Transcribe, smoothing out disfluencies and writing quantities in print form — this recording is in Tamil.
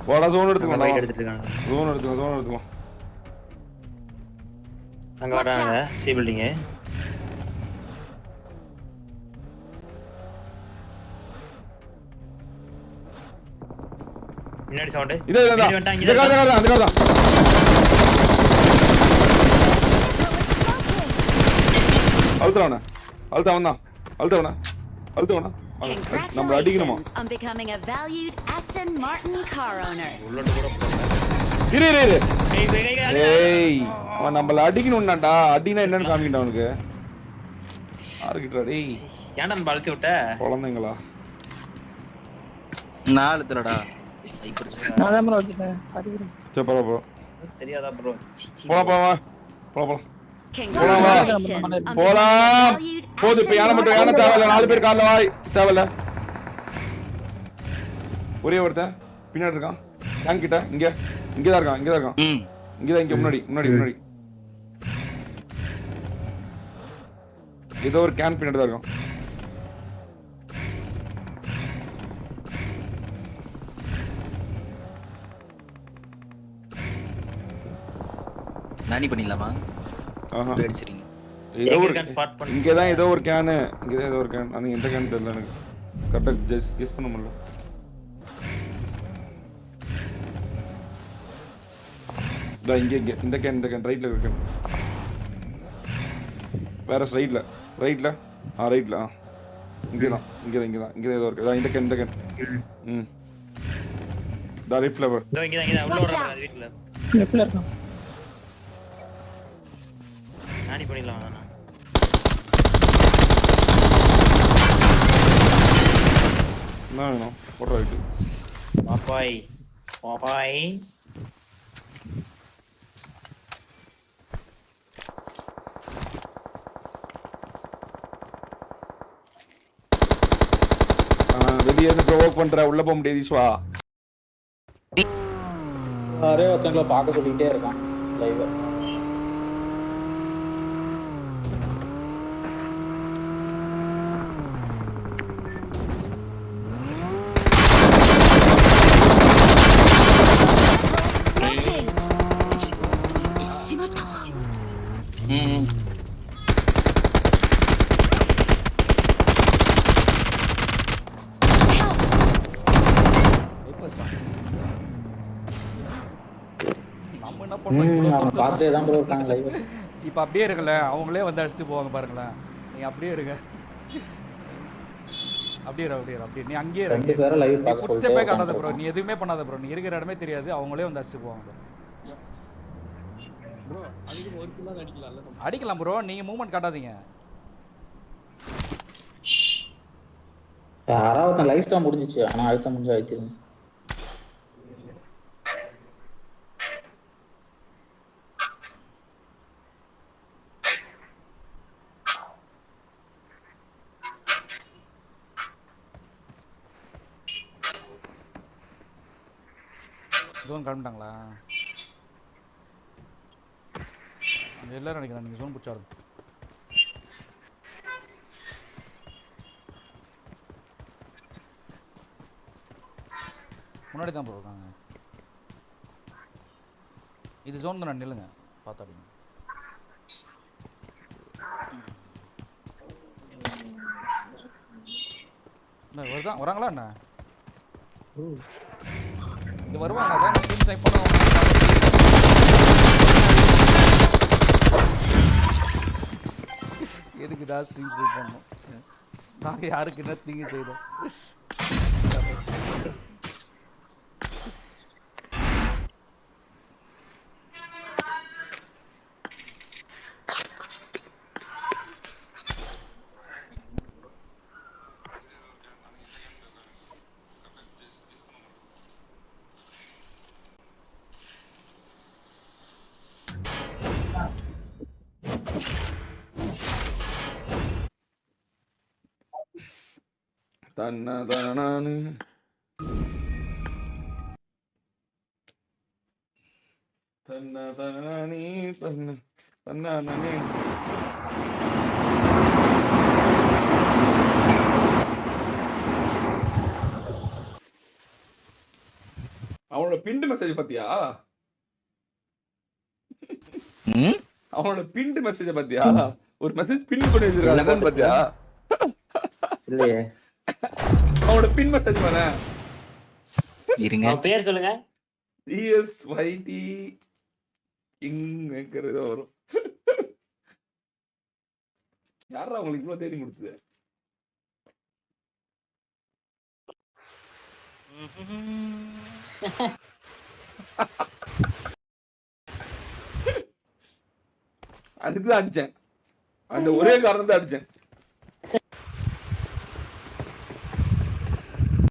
போடா ஜோன் எடுத்துக்கோ. ஃபைட் எடுத்துட்டு இருக்காங்க. ஜோன் எடுத்துக்கோ. அங்க வராங்க சி பில்டிங். முன்னாடி சவுண்ட். இதே அந்த கார் தான். அழுத்தவனா. நம்ம அடிக்கணுமா? on becoming a valued Aston Martin car owner. உள்ளோட கூட போறாங்க. இரு. ஏய் அவன் நம்மள அடிக்கணும்டாடா. அடினா என்னன்னு காமிக்கிட்டா அவனுக்கு. ஆர்கிட்டா டேய். ஏன்டா நம்ம அழுத்தி விட்ட? குழந்தைங்களா. நான் அழுத்துறடா. நான் தான் ப்ரோ அழுத்திட்டேன். பாத்துக்கிறேன். சரி போ. தெரியாதா ப்ரோ? போலாம். Congratulations on becoming a போலாம். valued போது இப்ப யானை தேவையில்ல. 4 பேர் கார்ல வாய் தேவையில்ல. ஒரே ஒருத்தன் பின்னாடி இருக்கான். டேங்க் கிட்ட இங்கதான் இருக்கான். இங்க முன்னாடி. ஏதோ ஒரு கேன் பின்னாடி தான் இருக்கும். நானி பண்ணிடலாமா? ஆஹா அடிச்சிரீங்க. இங்கதான் ஏதோ ஒரு கேன். ஆனா எந்த கேன் தெரியல எனக்கு. கரெக்டா கெஸ் பண்ண முடியல. இங்க இந்த கேன் ரைட்ல இருக்கு. வேற ரைட்ல. ரைட்ல இங்கதான் ஏதோ இருக்கு. இந்த கேன் த ரைட் ஃப்ளவர். இங்க உள்ள வராங்க வீட்ல. லெஃப்ட்ல இருக்கான். நானி பண்ணிடலாம். என்ன வேணும்? போடுற ரைட். பாப்பாய். வெளியே இருந்து ப்ரோவோக் பண்ற. உள்ள போக முடியாது ஈஸ்வா. அரே ஒருத்தங்கள பார்க்க சொல்லிட்டே இருக்கான் லைவ். இப்ப அப்படியே இருக்கல, அவங்களே வந்து அடிச்சுட்டு போவாங்க பாருங்களேன். நீங்க அப்படியே இருங்க. அப்படியே நீ அங்கேயே இருங்க. ஃபுட் ஸ்டெப்பே காட்டாத ப்ரோ. நீ எதுவுமே பண்ணாத ப்ரோ. நீ இருக்கிற இடமே தெரியாது. அவங்களே வந்து அடிச்சுட்டு போவாங்க ப்ரோ. அதுக்கு ஒரு கிலோ அடிக்கலாம் ப்ரோ. நீங்க மூவ்மெண்ட் காட்டாதீங்க. யாராவது லைஃப் ஸ்டாம் முடிஞ்சிச்சு. ஆனா அழுத்த முடிஞ்சா அழுத்திருங்க. ஜோன் கிளம்பிட்டாங்களா? அங்கே எல்லாரும் நினைக்கிறேன். நீங்கள் ஜோன் பிடிச்சாரு. முன்னாடி தான் போயிருக்காங்க. இது ஜோன் தான். நில்லுங்க பார்த்தாடிங்க. வராங்களா என்ன? இங்க வருவாங்க. அதான் ஸ்ட்ரீம் ஸ்னைப் பண்ணுவாங்க. எதுக்கு தான் ஸ்ட்ரீம் ஸ்னைப் பண்ணணும்? நாங்க யாருக்கு என்ன தீங்கு செய்தோம்? தன்னதானு தன்னதானே தன்னானே. அவனோட பிண்டு மெசேஜ் பாத்தியா? அவனோட பிண்டு மெசேஜ் பாத்தியா? ஒரு மெசேஜ் பின் பண்ணி வச்சிருக்கான் பாத்தியா? இல்லையே. அவனோட பின் மெசேஜ் பாரு. இருங்க. அவன் பேர் சொல்லுங்க. ESYT இங்கறது வரும். யாரா உங்களுக்கு இவ்வளவு தேடி கொடுத்தது? அதுக்குதான் அடிச்சேன். அந்த ஒரே காரணம் தான் அடிச்சேன்.